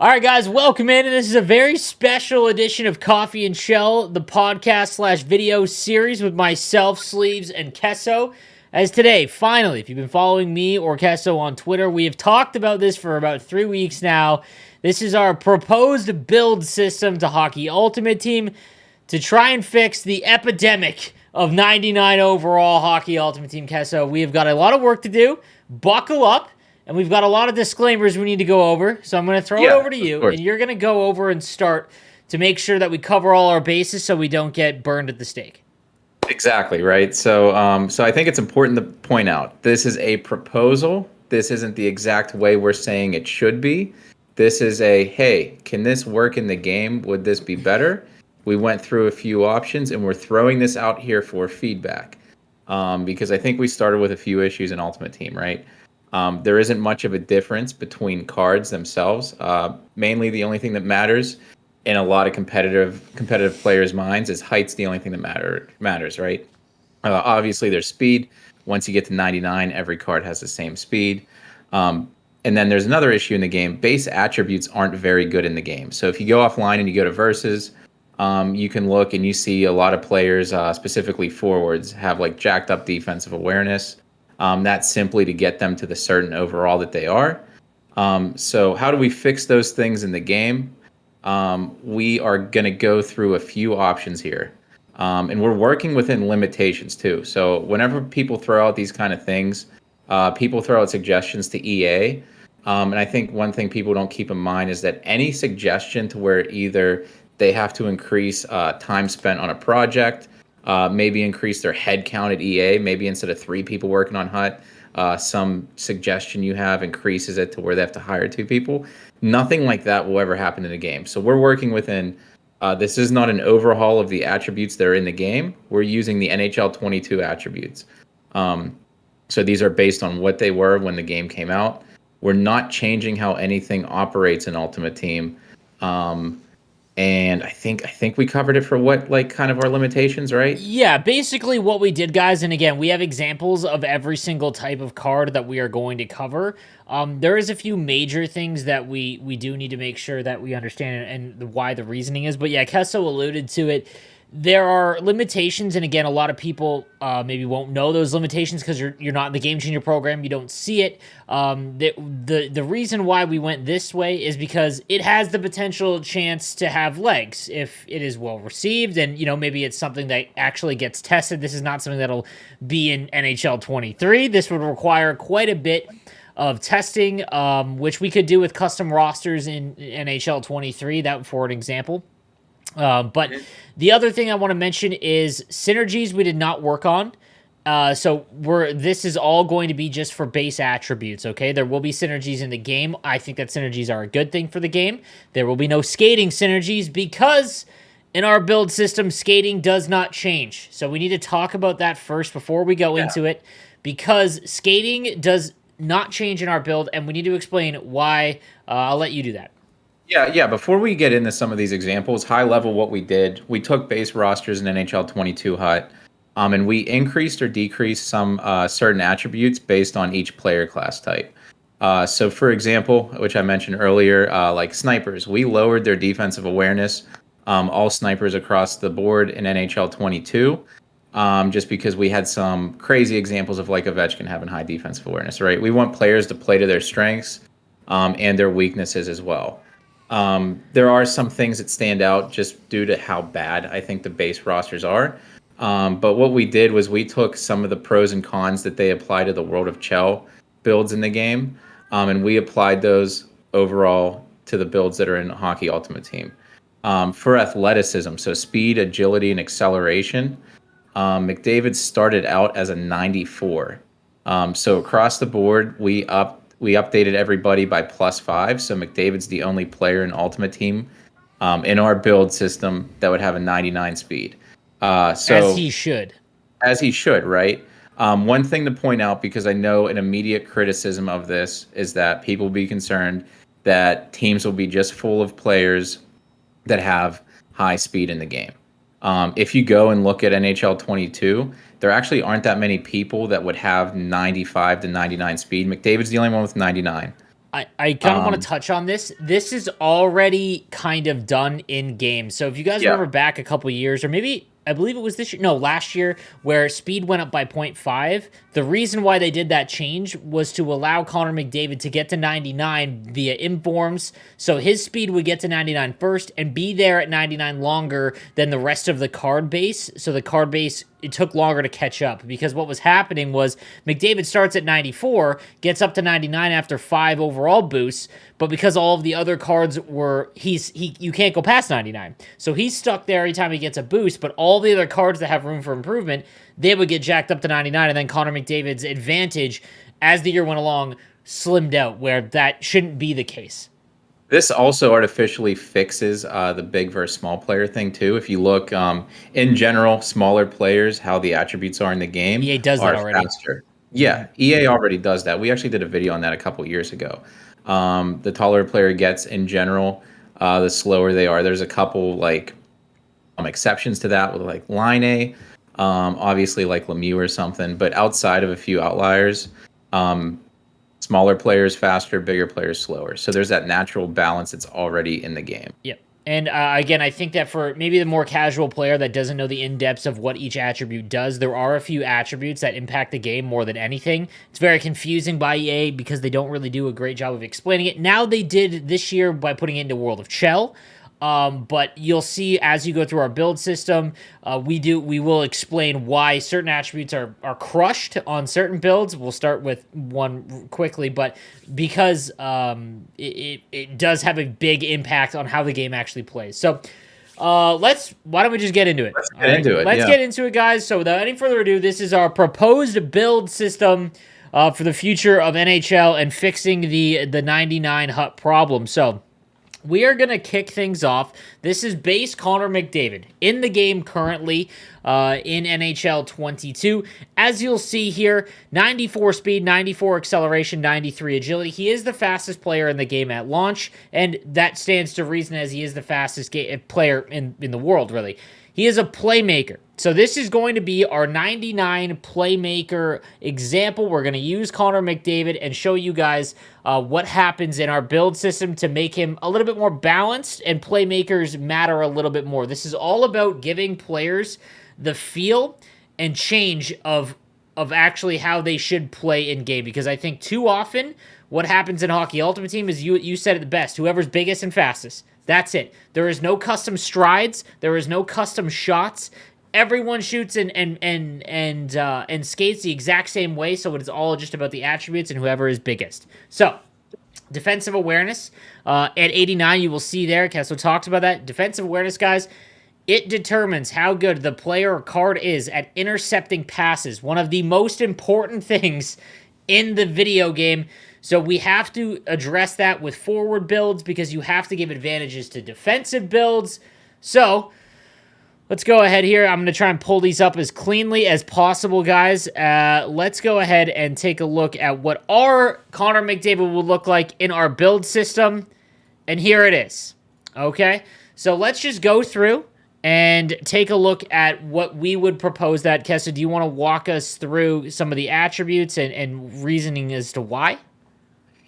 All right, guys, welcome in. And this is a very special edition of Coffee and Shell, the podcast slash video series with myself, Sleeves, and Keso. As today, finally, if you've been following me or Keso on Twitter, we have talked about this for about 3 weeks now. This is our proposed build system to Hockey Ultimate Team to try and fix the epidemic of 99 overall Hockey Ultimate Team. Keso, we have got a lot of work to do. Buckle up. And we've got a lot of disclaimers we need to go over. So I'm going to throw it over to you, and you're going to go over and start to make sure that we cover all our bases so we don't get burned at the stake. Exactly, right? So I think it's important to point out, this is a proposal. This isn't the exact way we're saying it should be. This is hey, can this work in the game? Would this be better? We went through a few options, and we're throwing this out here for feedback. Because I think we started with a few issues in Ultimate Team, right? There isn't much of a difference between cards themselves. Mainly the only thing that matters in a lot of competitive players' minds is height's the only thing that matters, right? Obviously, there's speed. Once you get to 99, every card has the same speed. And then there's another issue in the game. Base attributes aren't very good in the game. So if you go offline and you go to Versus, you can look and you see a lot of players, specifically forwards, have like jacked up defensive awareness. That's simply to get them to the certain overall that they are. So how do we fix those things in the game? We are going to go through a few options here. And we're working within limitations too. So whenever people throw out these kind of things, people throw out suggestions to EA. And I think one thing people don't keep in mind is that any suggestion to where either they have to increase time spent on a project, maybe increase their head count at EA. Maybe instead of 3 people working on HUT, some suggestion you have increases it to where they have to hire 2 people. Nothing like that will ever happen in the game. So we're working within, this is not an overhaul of the attributes that are in the game. We're using the NHL 22 attributes. So these are based on what they were when the game came out. We're not changing how anything operates in Ultimate Team. And I think we covered it for what, like, kind of our limitations, right? Yeah, basically what we did, guys, and again, we have examples of every single type of card that we are going to cover. There is a few major things that we do need to make sure that we understand and why the reasoning is. But yeah, Keso alluded to it. There are limitations, and again, a lot of people maybe won't know those limitations because you're not in the Game Changer program. You don't see it. The reason why we went this way is because it has the potential chance to have legs if it is well received, and maybe it's something that actually gets tested. This is not something that'll be in NHL 23. This would require quite a bit of testing, which we could do with custom rosters in NHL 23. That for an example. But the other thing I want to mention is synergies we did not work on. So this is all going to be just for base attributes, okay? There will be synergies in the game. I think that synergies are a good thing for the game. There will be no skating synergies because in our build system, skating does not change. So we need to talk about that first before we go into it, because skating does not change in our build, and we need to explain why. I'll let you do that. Yeah. Before we get into some of these examples, high level, what we did, we took base rosters in NHL 22 HUT, and we increased or decreased some certain attributes based on each player class type. So, for example, which I mentioned earlier, like snipers, we lowered their defensive awareness, all snipers across the board in NHL 22, just because we had some crazy examples of like Ovechkin having high defensive awareness, right? We want players to play to their strengths and their weaknesses as well. There are some things that stand out just due to how bad I think the base rosters are. But what we did was we took some of the pros and cons that they apply to the World of Chell builds in the game, and we applied those overall to the builds that are in Hockey Ultimate Team. For athleticism, so speed, agility, and acceleration, McDavid started out as a 94. So across the board, we updated everybody by +5. So McDavid's the only player in Ultimate Team in our build system that would have a 99 speed. As he should. As he should, right? One thing to point out, because I know an immediate criticism of this is that people will be concerned that teams will be just full of players that have high speed in the game. If you go and look at NHL 22, there actually aren't that many people that would have 95 to 99 speed. McDavid's the only one with 99. I kind of want to Um, touch on this. This is already kind of done in game. So if you guys yeah, remember back a couple years, or maybe I believe it was this year, no, last year, where speed went up by point 0.5, the reason why they did that change was to allow Connor McDavid to get to 99 via informs. So his speed would get to 99 first and be there at 99 longer than the rest of the card base. So the card base, it took longer to catch up, because what was happening was McDavid starts at 94, gets up to 99 after 5 overall boosts, but because all of the other cards were, you can't go past 99. So he's stuck there every time he gets a boost, but all the other cards that have room for improvement, they would get jacked up to 99, and then Connor McDavid's advantage as the year went along slimmed out, where that shouldn't be the case. this also artificially fixes the big versus small player thing too. If you look in general, smaller players, how the attributes are in the game EA does that are already. faster. Yeah, EA already does that. We actually did a video on that a couple years ago. The taller a player gets in general, the slower they are. There's a couple like exceptions to that with like Line A, obviously like Lemieux or something. But outside of a few outliers, um, smaller players faster, bigger players slower. So there's that natural balance that's already in the game. Yep. And again, I think that for maybe the more casual player that doesn't know the in-depths of what each attribute does, there are a few attributes that impact the game more than anything. It's very confusing by EA because they don't really do a great job of explaining it. Now they did this year by putting it into World of Chell. But you'll see as you go through our build system, we will explain why certain attributes are crushed on certain builds. We'll start with one quickly, but because it does have a big impact on how the game actually plays. So why don't we just get into it? Let's get into it. Let's Yeah. get into it, guys. So without any further ado, this is our proposed build system for the future of NHL and fixing the 99 HUT problem. So we are going to kick things off. This is base Connor McDavid in the game currently in NHL 22. As you'll see here, 94 speed, 94 acceleration, 93 agility. He is the fastest player in the game at launch, and that stands to reason as he is the fastest player in the world, really. He is a playmaker. So this is going to be our 99 playmaker example. We're going to use Connor McDavid and show you guys what happens in our build system to make him a little bit more balanced, and playmakers matter a little bit more. This is all about giving players the feel and change of actually how they should play in game, because I think too often what happens in Hockey Ultimate Team is you said it the best, whoever's biggest and fastest. That's it. There is no custom strides. There is no custom shots. Everyone shoots and skates the exact same way, so it's all just about the attributes and whoever is biggest. So, defensive awareness at 89, you will see there. Keso talks about that. Defensive awareness, guys, it determines how good the player or card is at intercepting passes. One of the most important things in the video game. So we have to address that with forward builds because you have to give advantages to defensive builds. So let's go ahead here. I'm going to try and pull these up as cleanly as possible, guys. Let's go ahead and take a look at what our Connor McDavid will look like in our build system. And here it is. Okay? So let's just go through and take a look at what we would propose that. Keso, do you want to walk us through some of the attributes and reasoning as to why?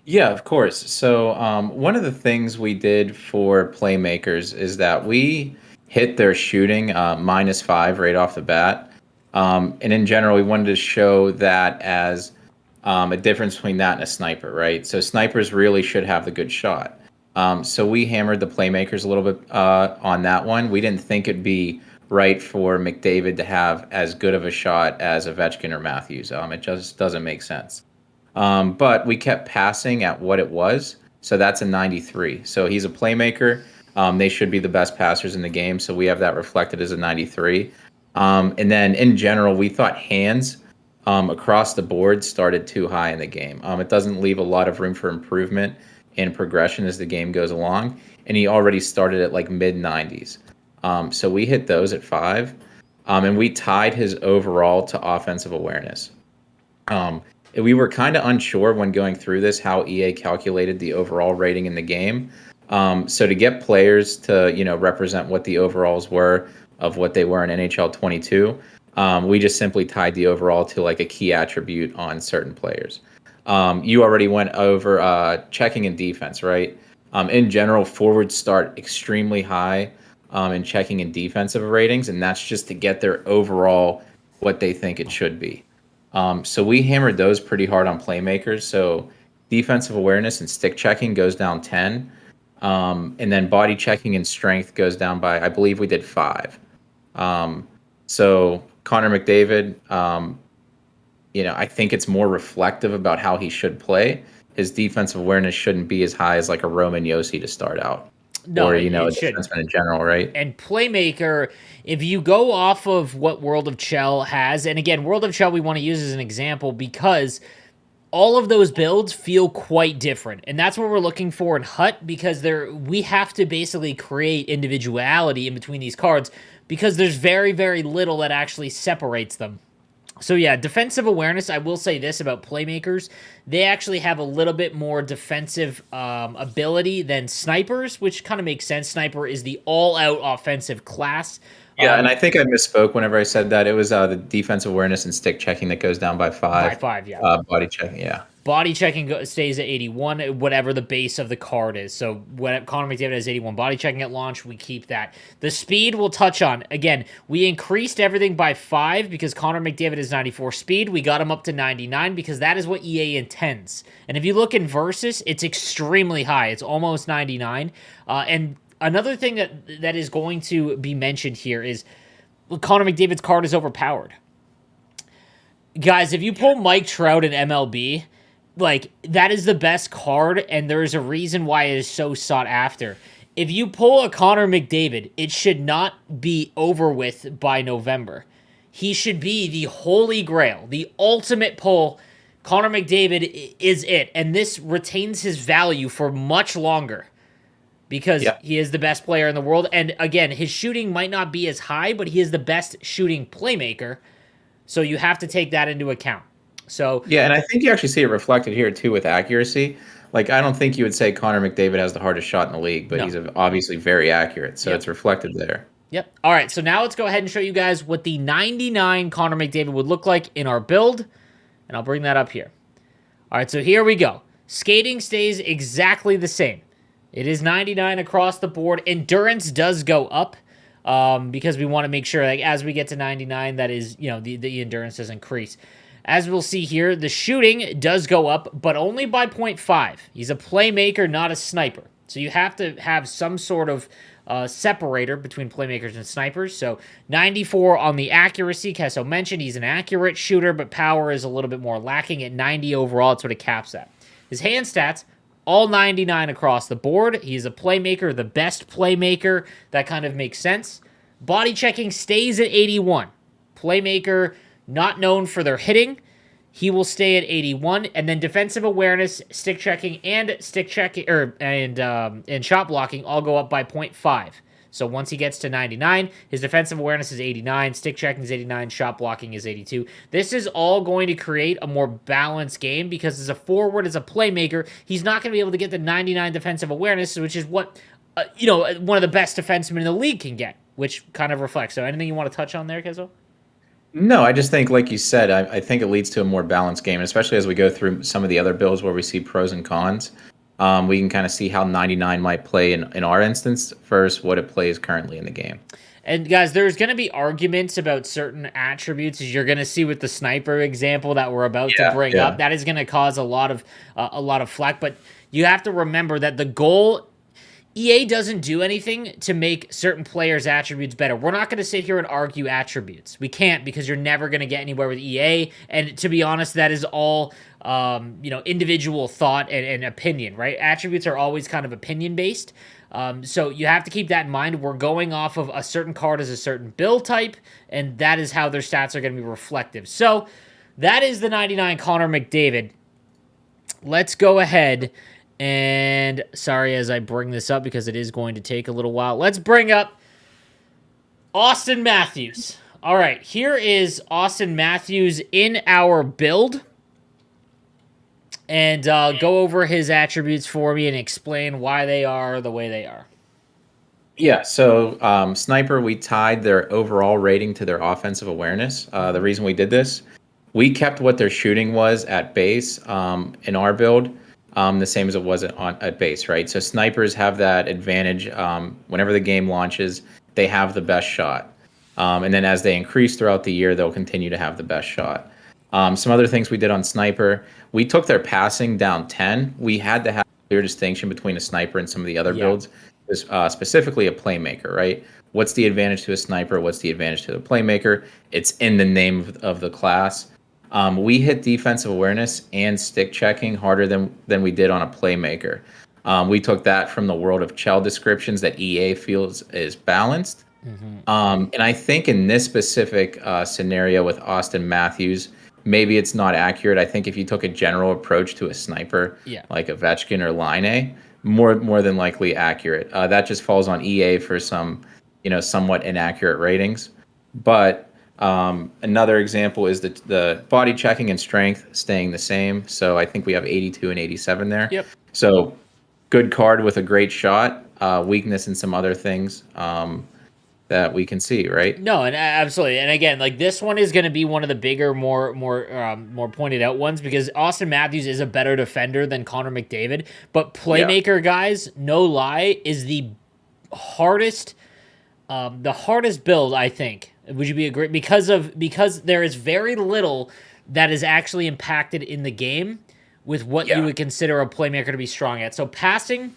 Yeah, of course. So one of the things we did for playmakers is that we hit their shooting -5 right off the bat. And in general, we wanted to show that as a difference between that and a sniper, right? So snipers really should have the good shot. So we hammered the playmakers a little bit on that one. We didn't think it'd be right for McDavid to have as good of a shot as Ovechkin or Matthews. It just doesn't make sense. But we kept passing at what it was. So that's a 93. So he's a playmaker. They should be the best passers in the game. So we have that reflected as a 93. And then in general, we thought hands across the board started too high in the game. It doesn't leave a lot of room for improvement and progression as the game goes along. And he already started at like mid 90s. So we hit those at 5. And we tied his overall to offensive awareness. We were kind of unsure when going through this how EA calculated the overall rating in the game. So to get players to represent what the overalls were of what they were in NHL 22, we just simply tied the overall to like a key attribute on certain players. You already went over checking and defense, right? In general, forwards start extremely high in checking and defensive ratings, and that's just to get their overall what they think it should be. So we hammered those pretty hard on playmakers. So defensive awareness and stick checking goes down 10. And then body checking and strength goes down by, I believe we did 5. So Connor McDavid, I think it's more reflective about how he should play. His defensive awareness shouldn't be as high as like a Roman Yossi to start out, No, or it, a it shouldn't. defenseman in general, right? And Playmaker, if you go off of what World of Chell has, and again, World of Chell we want to use as an example because all of those builds feel quite different. And that's what we're looking for in HUT because we have to basically create individuality in between these cards because there's very, very little that actually separates them. So yeah, defensive awareness, I will say this about playmakers. They actually have a little bit more defensive ability than snipers, which kind of makes sense. Sniper is the all-out offensive class. Yeah, and I think I misspoke whenever I said that. It was the defensive awareness and stick checking that goes down by 5. By 5, yeah. Body checking, yeah. Body checking stays at 81, whatever the base of the card is. So when Connor McDavid has 81 body checking at launch, we keep that. The speed we'll touch on. Again, we increased everything by 5 because Connor McDavid is 94 speed. We got him up to 99 because that is what EA intends. And if you look in Versus, it's extremely high. It's almost 99. And another thing that is going to be mentioned here is Connor McDavid's card is overpowered. Guys, if you pull Mike Trout in MLB, like, that is the best card, and there's a reason why it is so sought after. If you pull a Connor McDavid, it should not be over with by November. He should be the holy grail, the ultimate pull. Connor McDavid is it, and this retains his value for much longer because he is the best player in the world. And again, his shooting might not be as high, but he is the best shooting playmaker, so you have to take that into account. So yeah, and I think you actually see it reflected here too with accuracy. Like, I don't think you would say Connor McDavid has the hardest shot in the league, but he's obviously very accurate, so it's reflected there. Yep. All right, so now let's go ahead and show you guys what the 99 Connor McDavid would look like in our build, and I'll bring that up here. All right, so here we go. Skating stays exactly the same. It is 99 across the board. Endurance does go up because we want to make sure, like, as we get to 99, that is, the endurance does increase. As we'll see here, the shooting does go up, but only by 0.5. He's a playmaker, not a sniper. So you have to have some sort of separator between playmakers and snipers. So 94 on the accuracy. Keso mentioned he's an accurate shooter, but power is a little bit more lacking at 90 overall. That's what it caps at. His hand stats, all 99 across the board. He's a playmaker, the best playmaker. That kind of makes sense. Body checking stays at 81. Playmaker, not known for their hitting. He will stay at 81, and then defensive awareness, stick checking, and shot blocking all go up by 0.5. So once he gets to 99, his defensive awareness is 89, stick checking is 89, shot blocking is 82. This is all going to create a more balanced game because as a forward, as a playmaker, he's not going to be able to get the 99 defensive awareness, which is what one of the best defensemen in the league can get, which kind of reflects. So anything you want to touch on there, Keso? No, I just think, like you said, I think it leads to a more balanced game, especially as we go through some of the other builds where we see pros and cons. We can kind of see how 99 might play in our instance versus what it plays currently in the game. And guys, there's going to be arguments about certain attributes, as you're going to see with the sniper example that we're about to bring up. That is going to cause a lot of flack, but you have to remember that the goal. EA doesn't do anything to make certain players' attributes better. We're not going to sit here and argue attributes. We can't because you're never going to get anywhere with EA. And to be honest, that is all individual thought and opinion, right? Attributes are always kind of opinion-based. So you have to keep that in mind. We're going off of a certain card as a certain build type, and that is how their stats are going to be reflective. So that is the 99 Connor McDavid. Let's go ahead. And sorry as I bring this up because it is going to take a little while. Let's bring up Austin Matthews. All right, here is Austin Matthews in our build. And go over his attributes for me and explain why they are the way they are. Yeah, so Sniper, we tied their overall rating to their offensive awareness. The reason we did this, We kept what their shooting was at base in our build, the same as it was at base, right? So snipers have that advantage. Whenever the game launches, they have the best shot. And then as they increase throughout the year, they'll continue to have the best shot. Some other things we did on sniper, we took their passing down 10. We had to have a clear distinction between a sniper and some of the other builds, specifically a playmaker, right? What's the advantage to a sniper? What's the advantage to the playmaker? It's in the name of the class. We hit defensive awareness and stick checking harder than we did on a playmaker. We took that from the world of Chell descriptions that EA feels is balanced. And I think in this specific scenario with Austin Matthews, maybe it's not accurate. I think if you took a general approach to a sniper, like Ovechkin or Line, more than likely accurate. That just falls on EA for some, somewhat inaccurate ratings. But another example is the body checking and strength staying the same. So I think we have 82 and 87 there. Yep. So good card with a great shot, weakness in some other things that we can see, right? No, and absolutely. And again, like this one is going to be one of the bigger, more pointed out ones because Austin Matthews is a better defender than Connor McDavid. But playmaker, guys, no lie, is the hardest build, I think. Would you be agree? Because there is very little that is actually impacted in the game with what you would consider a playmaker to be strong at. So passing,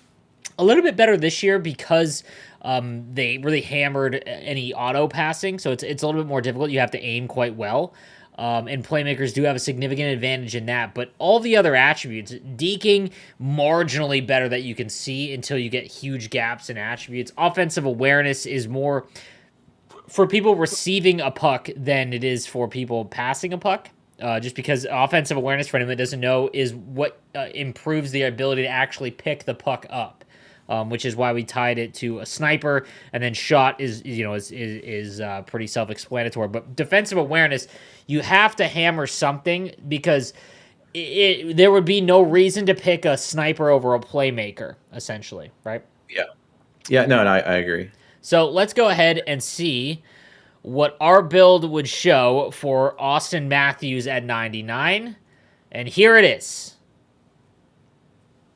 a little bit better this year because they really hammered any auto passing, so it's a little bit more difficult. You have to aim quite well. And playmakers do have a significant advantage in that. But all the other attributes, deking, marginally better that you can see until you get huge gaps in attributes. Offensive awareness is more for people receiving a puck than it is for people passing a puck. Just because offensive awareness, for anyone that doesn't know, is what improves the ability to actually pick the puck up. Which is why we tied it to a sniper, and then shot is pretty self-explanatory. But defensive awareness, you have to hammer something because there would be no reason to pick a sniper over a playmaker, essentially, right? Yeah. No, and I agree. So let's go ahead and see what our build would show for Austin Matthews at 99, and here it is.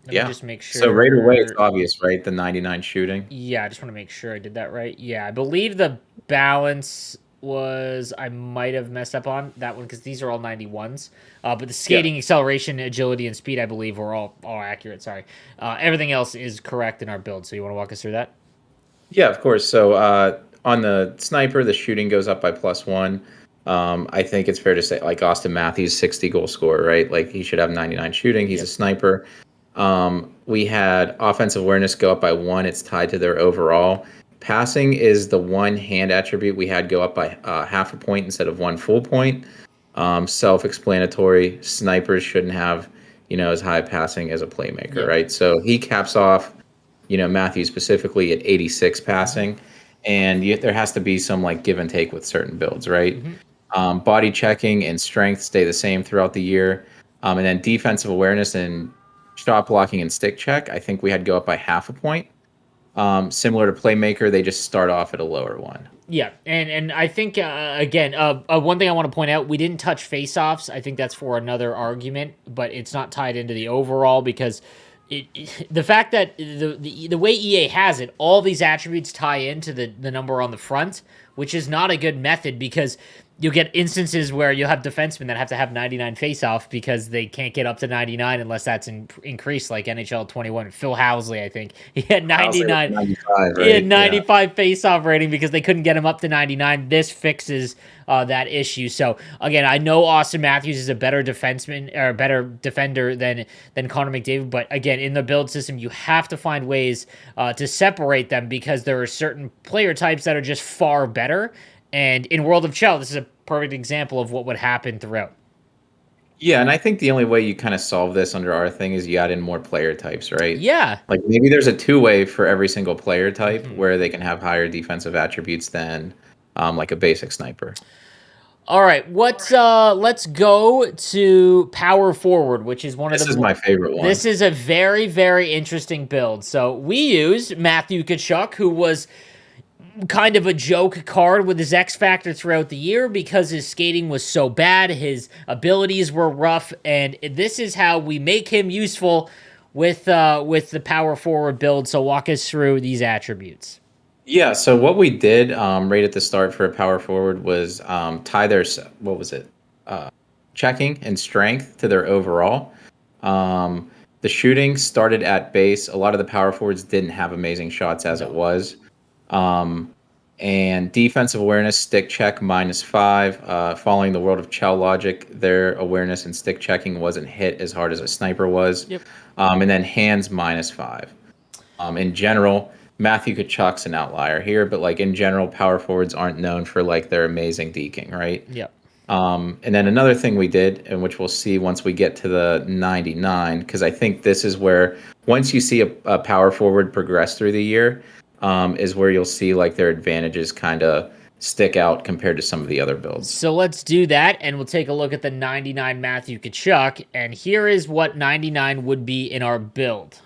Let me just make sure. So right away, it's obvious, right? The 99 shooting. Yeah, I just want to make sure I did that right. Yeah, I believe the balance was, I might have messed up on that one because these are all 91s. But the skating, acceleration, agility, and speed, I believe, were all accurate. Sorry. Everything else is correct in our build. So you want to walk us through that? Yeah, of course. So on the sniper, the shooting goes up by +1. I think it's fair to say, like Austin Matthews, 60 goal scorer, right? Like he should have 99 shooting. He's a sniper. We had offensive awareness go up by 1. It's tied to their overall. Passing is the one hand attribute we had go up by half a point instead of 1 full point. Self-explanatory. Snipers shouldn't have, as high passing as a playmaker, right? So he caps off, Matthews specifically at 86 passing, and there has to be some like give and take with certain builds, right? Body checking and strength stay the same throughout the year, and then defensive awareness and shot blocking and stick check, I think we had go up by half a point. Similar to playmaker, they just start off at a lower one. Yeah, and I think, again, one thing I want to point out, we didn't touch face-offs. I think that's for another argument, but it's not tied into the overall because the fact that the way EA has it, all these attributes tie into the number on the front, which is not a good method because you'll get instances where you'll have defensemen that have to have 99 face-off because they can't get up to 99 unless that's increased, like NHL 21. Phil Housley, I think. He had 99. 95, right? He had 95 face-off rating because they couldn't get him up to 99. This fixes that issue. So, again, I know Austin Matthews is a better defenseman or a better defender than Connor McDavid, but, again, in the build system, you have to find ways to separate them because there are certain player types that are just far better. And in World of Chell, this is a perfect example of what would happen throughout. Yeah, and I think the only way you kind of solve this under our thing is you add in more player types, right? Yeah. Like maybe there's a two-way for every single player type where they can have higher defensive attributes than like a basic sniper. All right, let's go to power forward, which is one of the... This is my favorite one. This is a very, very interesting build. So we use Matthew Tkachuk, who was kind of a joke card with his X factor throughout the year because his skating was so bad, his abilities were rough, and this is how we make him useful with the power forward build. So walk us through these attributes. Yeah, so what we did right at the start for a power forward was tie their, what was it? Checking and strength to their overall. The shooting started at base. A lot of the power forwards didn't have amazing shots as it was. And defensive awareness, stick check -5. Following the world of Chell logic, their awareness and stick checking wasn't hit as hard as a sniper was. Yep. And then hands -5. In general, Matthew Tkachuk's an outlier here, but like in general, power forwards aren't known for like their amazing deking, right? Yep. And then another thing we did, and which we'll see once we get to the 99, because I think this is where once you see a power forward progress through the year, is where you'll see like their advantages kind of stick out compared to some of the other builds. So let's do that, and we'll take a look at the 99 Matthew Tkachuk, and here is what 99 would be in our build.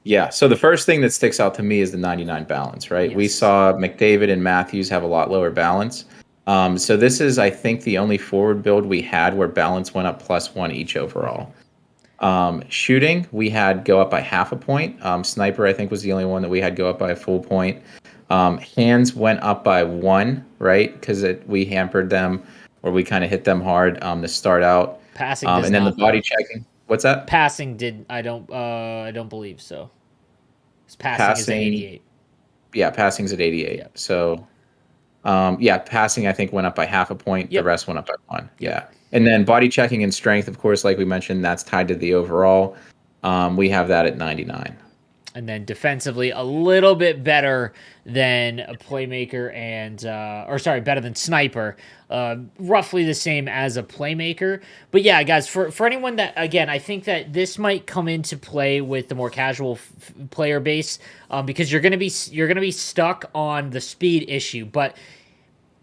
Yeah, so the first thing that sticks out to me is the 99 balance, right? Yes. We saw McDavid and Matthews have a lot lower balance. So this is, I think, the only forward build we had where balance went up +1 each overall. Shooting, we had go up by half a point. Sniper, I think, was the only one that we had go up by a full point. Hands went up by 1, right? Because we hampered them, or we kind of hit them hard to start out. Passing and then the body checking. What's that? Passing did I don't believe so. Passing is at 88. Yeah, passing's at 88. Yeah. So passing I think went up by half a point. Yep. The rest went up by 1. Yeah. And then body checking and strength, of course, like we mentioned, that's tied to the overall. We have that at 99. And then defensively, a little bit better than a playmaker and, better than sniper. Roughly the same as a playmaker. But yeah, guys, for anyone that, again, I think that this might come into play with the more casual player base because you're gonna be stuck on the speed issue. But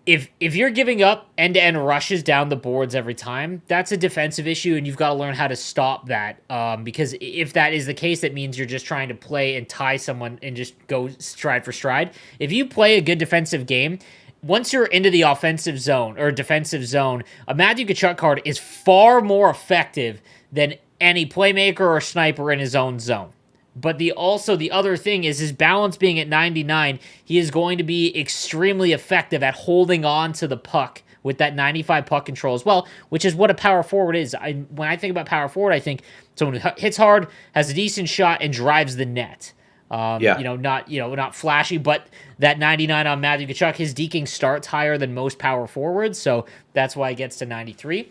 if you're giving up end-to-end rushes down the boards every time, that's a defensive issue, and you've got to learn how to stop that. Because if that is the case, that means you're just trying to play and tie someone and just go stride for stride. If you play a good defensive game, once you're into the offensive zone or defensive zone, a Matthew Tkachuk card is far more effective than any playmaker or sniper in his own zone. But the other thing is his balance being at 99, he is going to be extremely effective at holding on to the puck with that 95 puck control as well, which is what a power forward is. When I think about power forward, I think someone who hits hard, has a decent shot, and drives the net. Not flashy, but that 99 on Matthew Tkachuk, his deking starts higher than most power forwards, so that's why it gets to 93.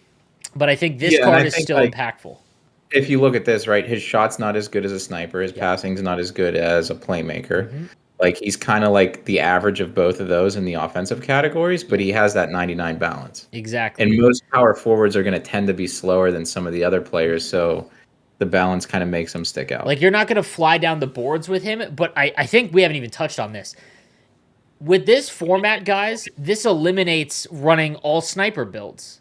But I think this card is still impactful. If you look at this, right, his shot's not as good as a sniper. His passing's not as good as a playmaker. Mm-hmm. Like, he's kind of like the average of both of those in the offensive categories, but he has that 99 balance. Exactly. And most power forwards are going to tend to be slower than some of the other players, so the balance kind of makes him stick out. Like, you're not going to fly down the boards with him, but I think we haven't even touched on this. With this format, guys, this eliminates running all sniper builds.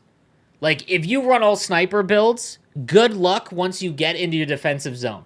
Like, if you run all sniper builds, good luck once you get into your defensive zone.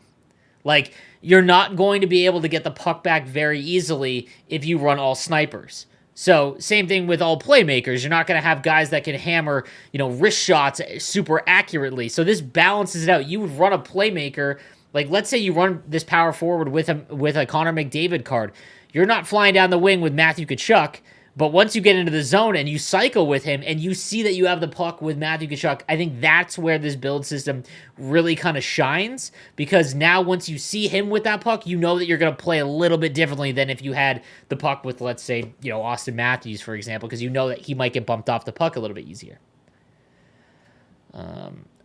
Like, you're not going to be able to get the puck back very easily if you run all snipers. So, same thing with all playmakers. You're not going to have guys that can hammer, wrist shots super accurately. So this balances it out. You would run a playmaker, like let's say you run this power forward with a Connor McDavid card. You're not flying down the wing with Matthew Tkachuk. But once you get into the zone and you cycle with him and you see that you have the puck with Matthew Tkachuk, I think that's where this build system really kind of shines. Because now once you see him with that puck, you know that you're going to play a little bit differently than if you had the puck with, let's say, Austin Matthews, for example, because you know that he might get bumped off the puck a little bit easier.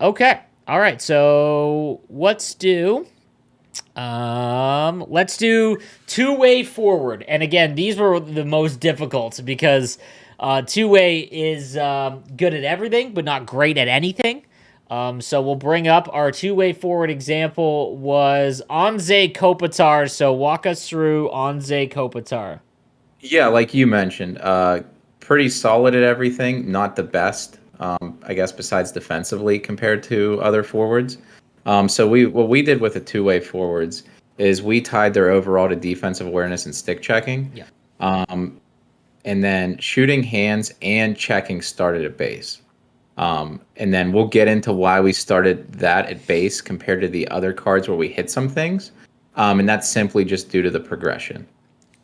Okay. All right. So let's do two-way forward. And again, these were the most difficult because two-way is good at everything, but not great at anything. So we'll bring up our two-way forward example was Anze Kopitar. So walk us through Anze Kopitar. Yeah, like you mentioned, pretty solid at everything. Not the best, I guess, besides defensively compared to other forwards. So what we did with the two-way forwards is we tied their overall to defensive awareness and stick checking. Yeah. And then shooting hands and checking started at base. And then we'll get into why we started that at base compared to the other cards where we hit some things. And that's simply just due to the progression.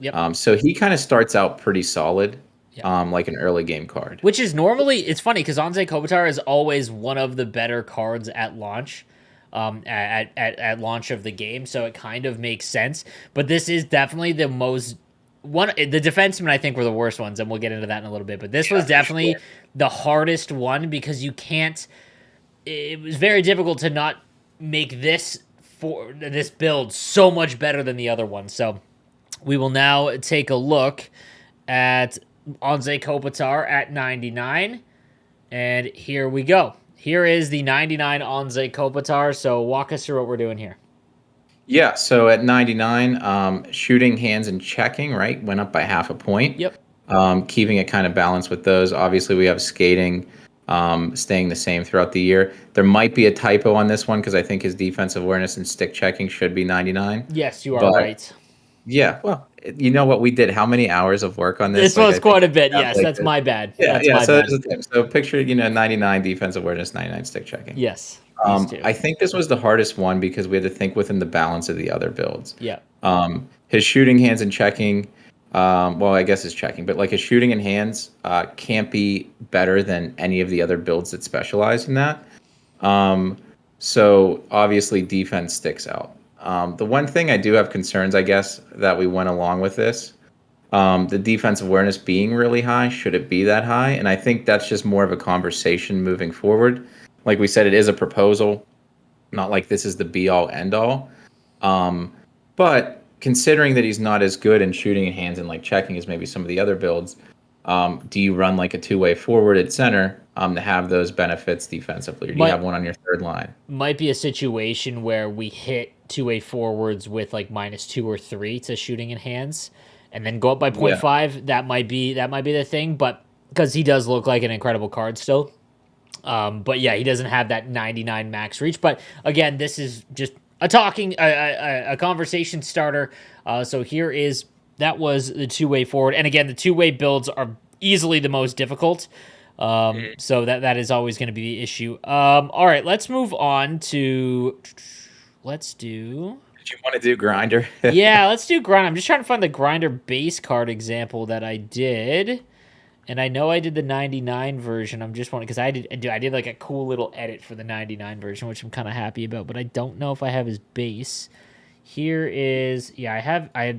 Yep. So he kind of starts out pretty solid, Yep. like an early game card. Which is normally, it's funny because Anze Kopitar is always one of the better cards at launch. At launch of the game, so it kind of makes sense. But this is definitely the most one. The defensemen I think were the worst ones, and we'll get into that in a little bit. But this was definitely the hardest one because you can't. It was very difficult to not make this build so much better than the other one. So we will now take a look at Anze Kopitar at 99, and here we go. Here is the 99 Anze Kopitar. So walk us through what we're doing here. Yeah, so at 99, shooting hands and checking, right, went up by half a point. Yep. Keeping it kind of balanced with those. Obviously, we have skating staying the same throughout the year. There might be a typo on this one because I think his defensive awareness and stick checking should be 99. Yes, you are right. Yeah, well, you know what we did? How many hours of work on this? This was quite a bit. Yes, that's my bad. Yeah, that's my so bad. So picture, 99 defensive awareness, 99 stick checking. Yes. I think this was the hardest one because we had to think within the balance of the other builds. Yeah. His shooting hands and checking, well, I guess his checking, but like his shooting and hands can't be better than any of the other builds that specialize in that. So obviously defense sticks out. The one thing I do have concerns, I guess, that we went along with this, the defensive awareness being really high, should it be that high? And I think that's just more of a conversation moving forward. Like we said, it is a proposal, not like this is the be-all, end-all. But considering that he's not as good in shooting and hands and like checking as maybe some of the other builds, do you run like a two-way forward at center to have those benefits defensively? Or do you have one on your third line? Might be a situation where we hit two-way forwards with like -2 or 3 to shooting and hands, and then go up by 0.5. Yeah. That might be the thing, but because he does look like an incredible card still. But yeah, he doesn't have that 99 max reach. But again, this is just a conversation starter. So that was the two-way forward. And again, the two-way builds are easily the most difficult. So that is always going to be the issue. All right, let's move on to, Did you want to do grinder? Yeah, let's do grinder. I'm just trying to find the grinder base card example that I did. And I know I did the 99 version. I'm just wondering because I did like a cool little edit for the 99 version, which I'm kind of happy about. But I don't know if I have his base. Here is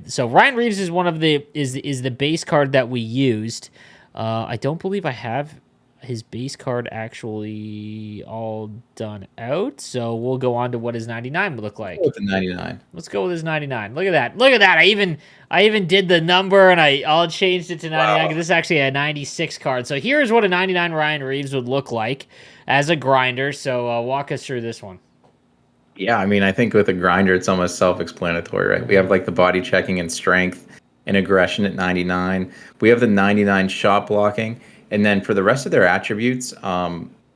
so Ryan Reeves is one of the base card that we used. I don't believe I have his base card actually all done out. So we'll go on to what his 99 would look like. With the 99. Let's go with his 99. Look at that. Look at that. I even did the number and I'll changed it to 99 because this is actually a 96 card. So here's what a 99 Ryan Reeves would look like as a grinder. So walk us through this one. Yeah, I mean, I think with a grinder, it's almost self-explanatory, right? We have like the body checking and strength and aggression at 99. We have the 99 shot blocking. And then for the rest of their attributes,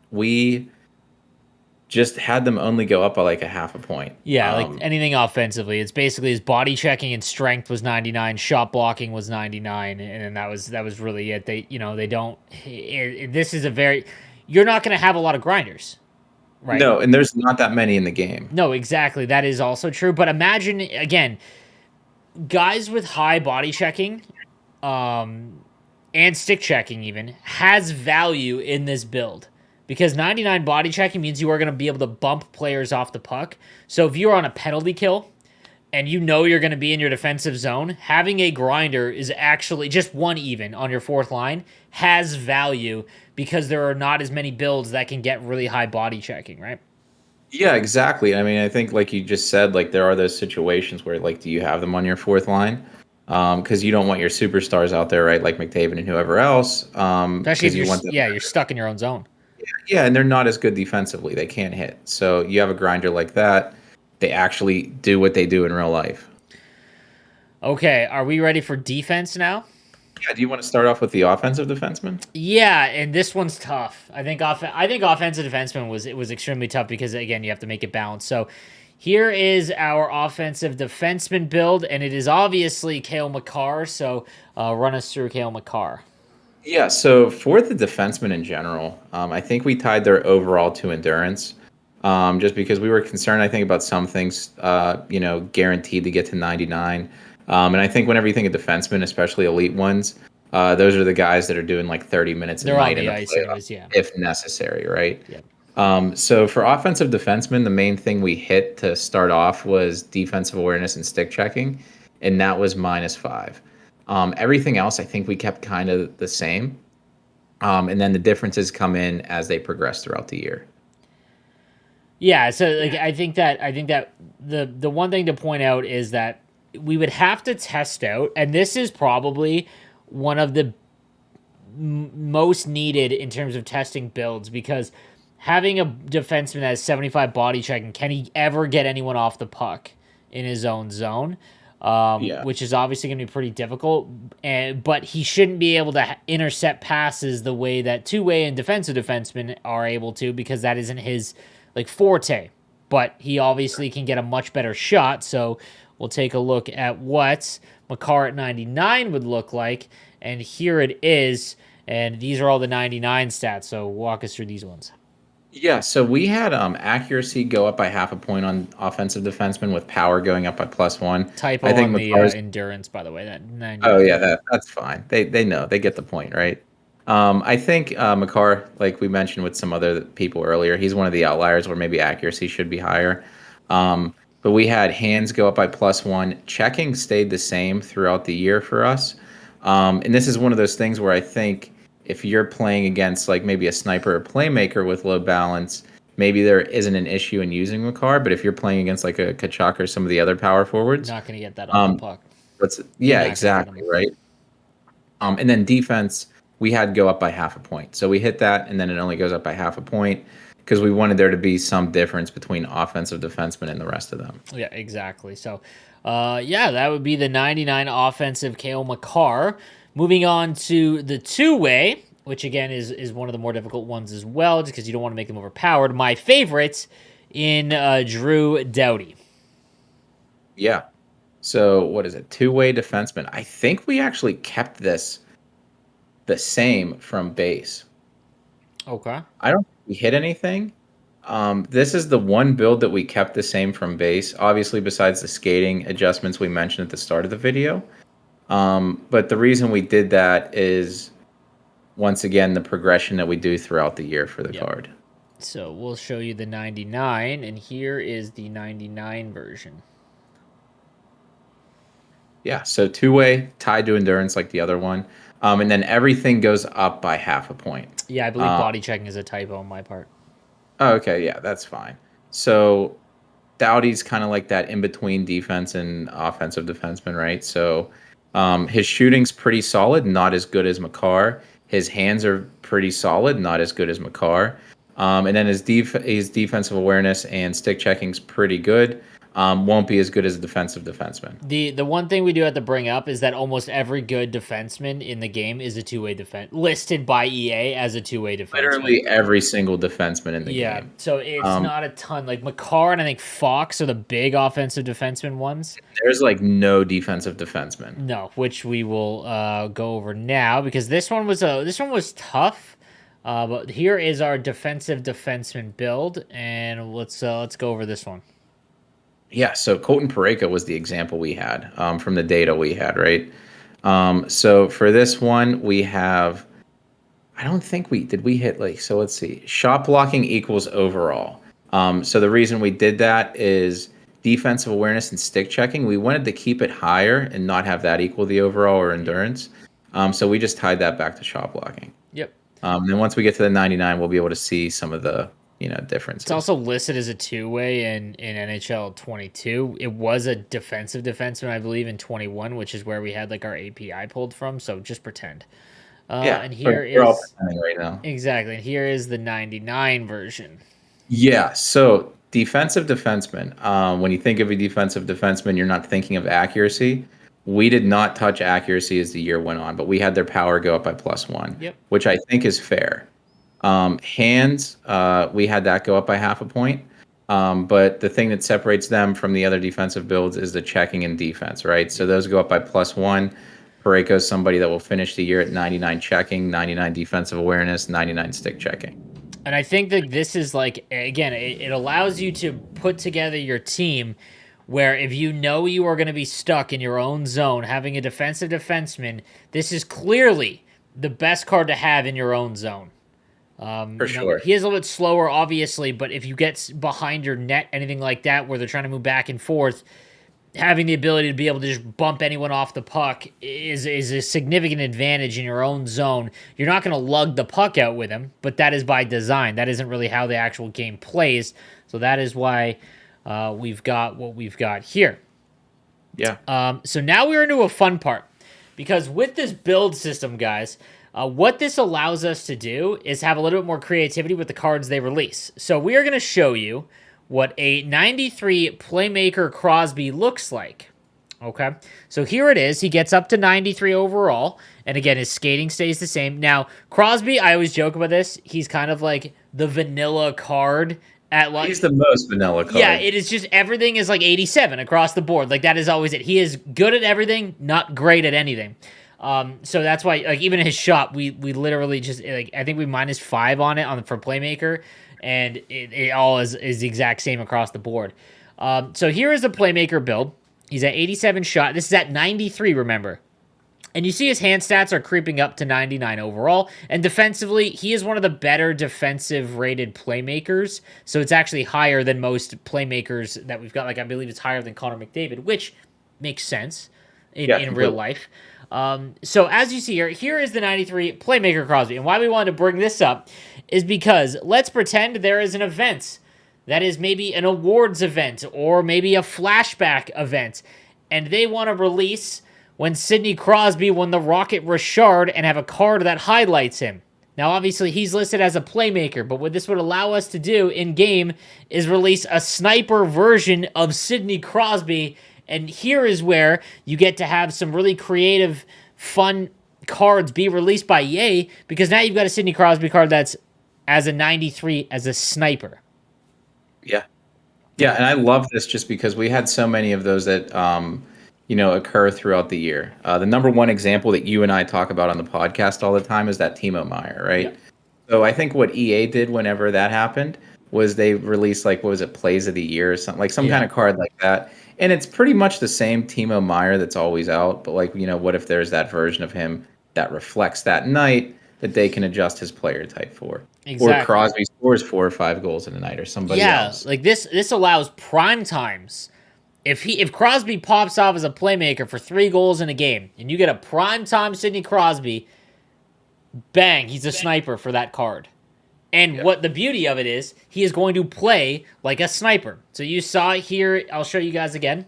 we just had them only go up by like a half a point. Yeah, like anything offensively. It's basically his body checking and strength was 99, shot blocking was 99, and that was really it. You're not going to have a lot of grinders. Right. No, and there's not that many in the game. No, exactly. That is also true. But imagine, again, guys with high body checking, and stick checking even, has value in this build. Because 99 body checking means you are going to be able to bump players off the puck. So if you're on a penalty kill, and you know you're going to be in your defensive zone, having a grinder is actually just one even on your fourth line has value because there are not as many builds that can get really high body checking, right? Yeah, exactly. I mean, I think like you just said, like there are those situations where like, do you have them on your fourth line? Because you don't want your superstars out there, right? Like McDavid and whoever else. Especially if you're stuck in your own zone. Yeah, and they're not as good defensively. They can't hit. So you have a grinder like that. They actually do what they do in real life. Okay, are we ready for defense now? Yeah, do you want to start off with the offensive defenseman? Yeah, and this one's tough. I think offensive defenseman was extremely tough because again you have to make it balanced. So here is our offensive defenseman build, and it is obviously Cale Makar. So run us through Cale Makar. Yeah, so for the defensemen in general, I think we tied their overall to endurance, just because we were concerned, I think, about some things, guaranteed to get to 99. And I think whenever you think of defensemen, especially elite ones, those are the guys that are doing like 30 minutes a They're on night in the the ice, playoff anyways. Yeah. if necessary, right? Yep. So for offensive defensemen, the main thing we hit to start off was defensive awareness and stick checking, and that was -5. Everything else, I think we kept kind of the same. And then the differences come in as they progress throughout the year. Yeah, so like I think that the one thing to point out is that we would have to test out, and this is probably one of the most needed in terms of testing builds, because having a defenseman that has 75 body checking, can he ever get anyone off the puck in his own zone? Yeah. Which is obviously going to be pretty difficult. But he shouldn't be able to intercept passes the way that two-way and defensive defensemen are able to, because that isn't his like forte. But he obviously can get a much better shot. So we'll take a look at what Makar at 99 would look like, and here it is. And these are all the 99 stats. So walk us through these ones. Yeah, so we had accuracy go up by half a point on offensive defensemen with power going up by +1. Typo I think on the McCarr's. endurance, by the way. That Oh 99. yeah, that's fine. They know, they get the point, right? I think McCarr, like we mentioned with some other people earlier, he's one of the outliers where maybe accuracy should be higher. But we had hands go up by +1. Checking stayed the same throughout the year for us. And this is one of those things where I think if you're playing against like maybe a sniper or playmaker with low balance, maybe there isn't an issue in using McCarr. But if you're playing against like a Tkachuk or some of the other power forwards, Not going to get that off the um, puck. You're yeah, not going to get exactly, him. right. And then defense, we had go up by half a point. So we hit that, and then it only goes up by half a point because we wanted there to be some difference between offensive defensemen and the rest of them. Yeah, exactly. So, yeah, that would be the 99 offensive Cale Makar. Moving on to the two-way, which again is one of the more difficult ones as well, just because you don't want to make them overpowered. My favorite in Drew Doughty. Yeah. So what is it? Two-way defenseman. I think we actually kept this the same from base. Okay. I don't think we hit anything. This is the one build that we kept the same from base, obviously besides the skating adjustments we mentioned at the start of the video. But the reason we did that is, once again, the progression that we do throughout the year for the card. So we'll show you the 99, and here is the 99 version. Yeah, so two-way, tied to endurance like the other one. And then everything goes up by half a point. Yeah, I believe body checking is a typo on my part. Oh, okay, yeah, that's fine. So Dowdy's kind of like that in-between defense and offensive defenseman, right? So his shooting's pretty solid, not as good as Makar. His hands are pretty solid, not as good as Makar. And then his defensive awareness and stick checking's pretty good. Won't be as good as a defensive defenseman. The one thing we do have to bring up is that almost every good defenseman in the game is a two-way defense, listed by EA as a two-way defenseman. Literally every single defenseman in the game. So it's not a ton. Like Makar and I think Fox are the big offensive defenseman ones. There's like no defensive defenseman. No, which we will go over now, because this one was tough. But here is our defensive defenseman build, and let's go over this one. Yeah, so Colton Parayko was the example we had from the data we had, right? So for this one, we have, I don't think we hit like, so let's see, shot blocking equals overall. So the reason we did that is defensive awareness and stick checking. We wanted to keep it higher and not have that equal the overall or endurance. So we just tied that back to shot blocking. Yep. And then once we get to the 99, we'll be able to see some of the differences. It's also listed as a two-way in NHL 22. It was a defensive defenseman, I believe, in 21, which is where we had like our API pulled from. So just pretend. And here we're all is pretending right now. exactly. And here is the 99 version. Yeah. So defensive defenseman. When you think of a defensive defenseman, you're not thinking of accuracy. We did not touch accuracy as the year went on, but we had their power go up by +1, which I think is fair. Hands, we had that go up by half a point. But the thing that separates them from the other defensive builds is the checking and defense, right? So those go up by +1. Pareko's somebody that will finish the year at 99 checking, 99 defensive awareness, 99 stick checking. And I think that this is like, again, it allows you to put together your team where if you know you are going to be stuck in your own zone, having a defensive defenseman, this is clearly the best card to have in your own zone. For sure. He is a little bit slower, obviously, but if you get behind your net, anything like that, where they're trying to move back and forth, having the ability to be able to just bump anyone off the puck is a significant advantage in your own zone. You're not going to lug the puck out with him, but that is by design. That isn't really how the actual game plays. So that is why we've got what we've got here. Yeah. So now we're into a fun part. Because with this build system, guys, what this allows us to do is have a little bit more creativity with the cards they release. So we are going to show you what a 93 Playmaker Crosby looks like. Okay, so here it is. He gets up to 93 overall, and again, his skating stays the same. Now, Crosby, I always joke about this. He's kind of like the vanilla card at like. He's the most vanilla card. Yeah, it is just everything is like 87 across the board. Like that is always it. He is good at everything, not great at anything. So that's why, like, even his shot, we literally just like I think we -5 on it for Playmaker, and it all is the exact same across the board. So here is the Playmaker build. He's at 87 shot. This is at 93, remember. And you see his hand stats are creeping up to 99 overall. And defensively, he is one of the better defensive rated playmakers. So it's actually higher than most playmakers that we've got. Like, I believe it's higher than Connor McDavid, which makes sense in real life. So as you see here is the 93 Playmaker Crosby. And why we wanted to bring this up is because let's pretend there is an event that is maybe an awards event or maybe a flashback event. And they want to release when Sidney Crosby won the Rocket Richard and have a card that highlights him. Now, obviously, he's listed as a playmaker, but what this would allow us to do in-game is release a sniper version of Sidney Crosby, and here is where you get to have some really creative, fun cards be released by EA, because now you've got a Sidney Crosby card that's as a 93 as a sniper. Yeah. Yeah, and I love this just because we had so many of those that occur throughout the year. The number one example that you and I talk about on the podcast all the time is that Timo Meyer, right? Yeah. So I think what EA did whenever that happened was they released, like, what was it, Plays of the Year or something, like some kind of card like that. And it's pretty much the same Timo Meyer that's always out, but like, what if there's that version of him that reflects that night that they can adjust his player type for? Exactly. Or Crosby scores 4 or 5 goals in a night or somebody else. Yeah, like this allows prime times. If Crosby pops off as a playmaker for 3 goals in a game, and you get a primetime Sidney Crosby, bang, he's a sniper for that card. And what the beauty of it is, he is going to play like a sniper. So you saw here, I'll show you guys again.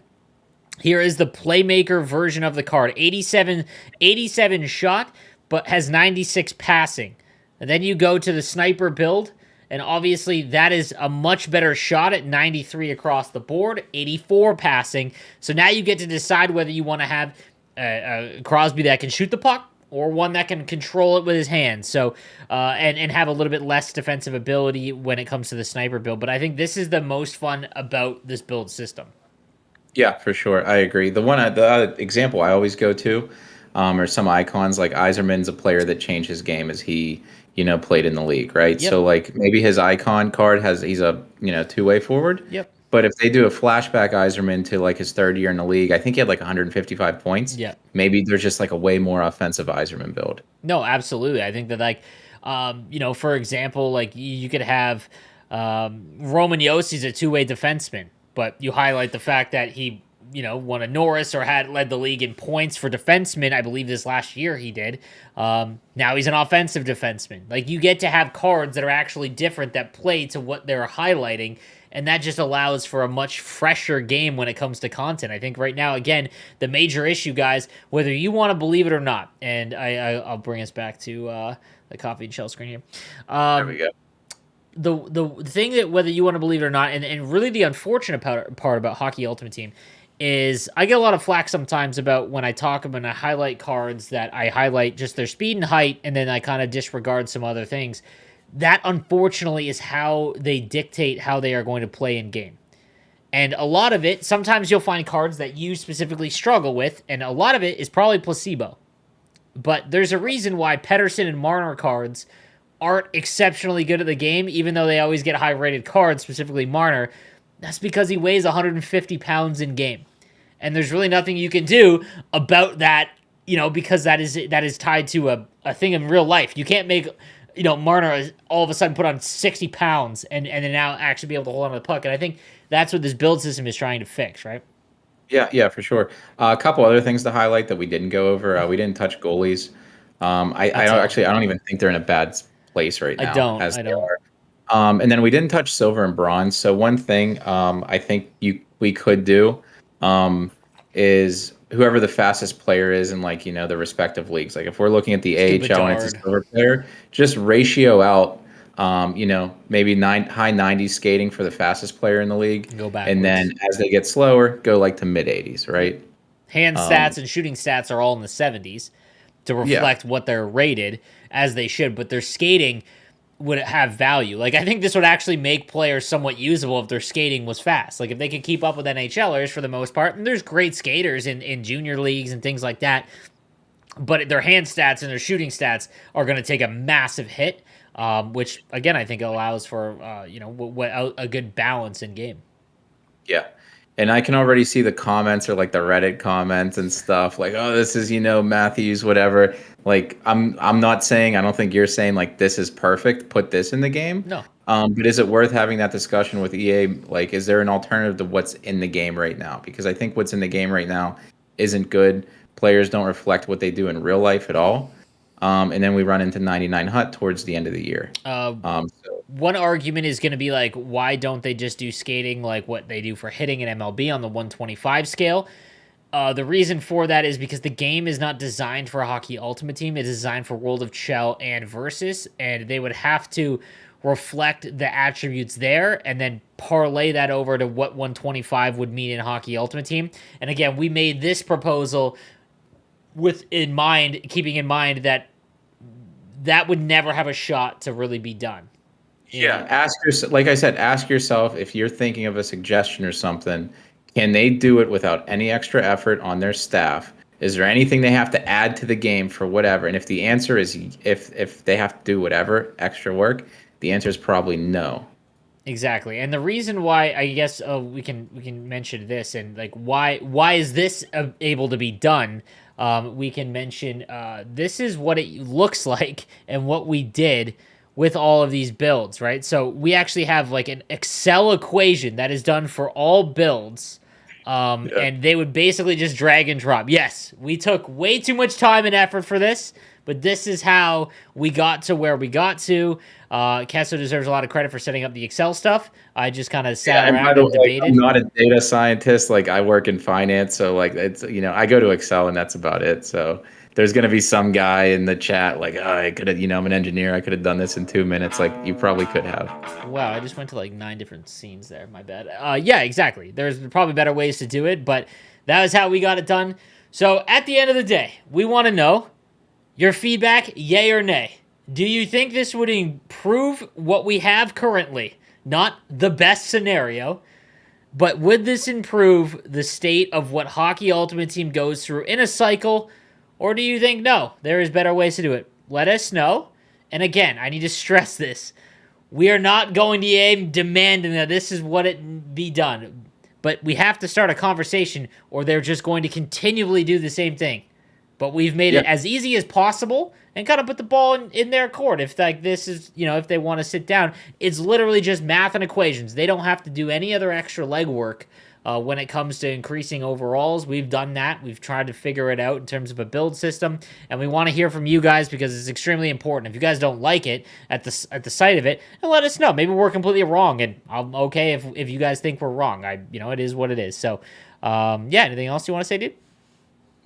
Here is the playmaker version of the card. 87 shot, but has 96 passing. And then you go to the sniper build, and obviously that is a much better shot at 93 across the board, 84 passing. So now you get to decide whether you want to have a Crosby that can shoot the puck or one that can control it with his hands. So and have a little bit less defensive ability when it comes to the sniper build. But I think this is the most fun about this build system. Yeah, for sure. I agree. The other example I always go to are some icons. Like Yzerman's a player that changed his game as he played in the league, right? Yep. So like maybe his icon card he's a two-way forward. Yep. But if they do a flashback Yzerman to like his 3rd year in the league, I think he had like 155 points. Yeah. Maybe there's just like a way more offensive Yzerman build. No, absolutely. I think that like for example, like you could have Roman Yossi's a 2-way defenseman, but you highlight the fact that he won a Norris or had led the league in points for defensemen. I believe this last year he did. Now he's an offensive defenseman. Like, you get to have cards that are actually different that play to what they're highlighting, and that just allows for a much fresher game when it comes to content. I think right now, again, the major issue, guys, whether you want to believe it or not, and I'll bring us back to the copy and shell screen here. There we go. The thing that, whether you want to believe it or not, and really the unfortunate part about Hockey Ultimate Team is I get a lot of flack sometimes about when I talk about and I highlight cards that I highlight just their speed and height, and then I kind of disregard some other things. That unfortunately is how they dictate how they are going to play in game. And a lot of it, sometimes you'll find cards that you specifically struggle with, and a lot of it is probably placebo. But there's a reason why Pedersen and Marner cards aren't exceptionally good at the game, even though they always get high rated cards, specifically Marner. That's because he weighs 150 pounds in game. And there's really nothing you can do about that, because that is tied to a thing in real life. You can't make, Marner all of a sudden put on 60 pounds and then now actually be able to hold on to the puck. And I think that's what this build system is trying to fix, right? Yeah, for sure. A couple other things to highlight that we didn't go over. We didn't touch goalies. I don't even think they're in a bad place right now as I they don't. are. And then we didn't touch silver and bronze. So one thing I think we could do is whoever the fastest player is in the respective leagues. Like if we're looking at the AHL and it's a silver player, just ratio out maybe high 90s skating for the fastest player in the league. Go backwards. And then as they get slower, go like to mid 80s, right? Hand stats and shooting stats are all in the 70s to reflect what they're rated as they should, but their skating would have value. Like I think this would actually make players somewhat usable if their skating was fast. Like if they could keep up with NHLers for the most part, and there's great skaters in junior leagues and things like that, but their hand stats and their shooting stats are going to take a massive hit, which again I think allows for a good balance in game. Yeah. And I can already see the comments or like the Reddit comments and stuff like, oh, this is, Matthews, whatever. Like, I'm not saying, I don't think you're saying like this is perfect. Put this in the game. No. But is it worth having that discussion with EA? Like, is there an alternative to what's in the game right now? Because I think what's in the game right now isn't good. Players don't reflect what they do in real life at all. And then we run into 99 HUT towards the end of the year. One argument is going to be like, why don't they just do skating like what they do for hitting in MLB on the 125 scale? The reason for that is because the game is not designed for a Hockey Ultimate Team. It is designed for World of Chell and Versus, and they would have to reflect the attributes there and then parlay that over to what 125 would mean in Hockey Ultimate Team. And again, we made this proposal keeping in mind that would never have a shot to really be done. Yeah, ask yourself if you're thinking of a suggestion or something, can they do it without any extra effort on their staff? Is there anything they have to add to the game for whatever? And if the answer is if they have to do whatever extra work, the answer is probably no. Exactly. And the reason why I guess we can mention this and like why is this able to be done? We can mention this is what it looks like and what we did with all of these builds, right? So we actually have like an Excel equation that is done for all builds. And they would basically just drag and drop. Yes, we took way too much time and effort for this, but this is how we got to where we got to. Keso deserves a lot of credit for setting up the Excel stuff. I just kind of sat around and debated. I'm not a data scientist. Like I work in finance, so like it's I go to Excel and that's about it. So there's gonna be some guy in the chat like, oh, I could have, I'm an engineer. I could have done this in 2 minutes. Like you probably could have. Wow, I just went to like 9 different scenes there. My bad. Yeah, exactly. There's probably better ways to do it, but that was how we got it done. So at the end of the day, we want to know your feedback, yay or nay. Do you think this would improve what we have currently? Not the best scenario, but would this improve the state of what Hockey Ultimate Team goes through in a cycle? Or do you think, no, there is better ways to do it? Let us know. And again, I need to stress this. We are not going to EA demanding that this is what it be done. But we have to start a conversation or they're just going to continually do the same thing. But we've made it as easy as possible and kind of put the ball in their court. If like this is, if they want to sit down, it's literally just math and equations. They don't have to do any other extra legwork when it comes to increasing overalls. We've done that. We've tried to figure it out in terms of a build system, and we want to hear from you guys because it's extremely important. If you guys don't like it at the sight of it, and let us know. Maybe we're completely wrong, and I'm okay if you guys think we're wrong. It is what it is. So, anything else you want to say, dude?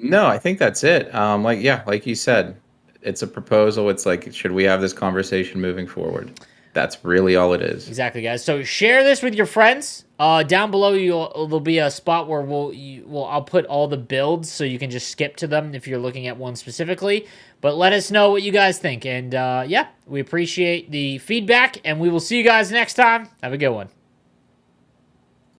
No, I think that's it. Like you said, it's a proposal. It's like, should we have this conversation moving forward? That's really all it is. Exactly, guys. So share this with your friends. Down below, there'll be a spot where I'll put all the builds so you can just skip to them if you're looking at one specifically. But let us know what you guys think. And yeah, we appreciate the feedback, and we will see you guys next time. Have a good one.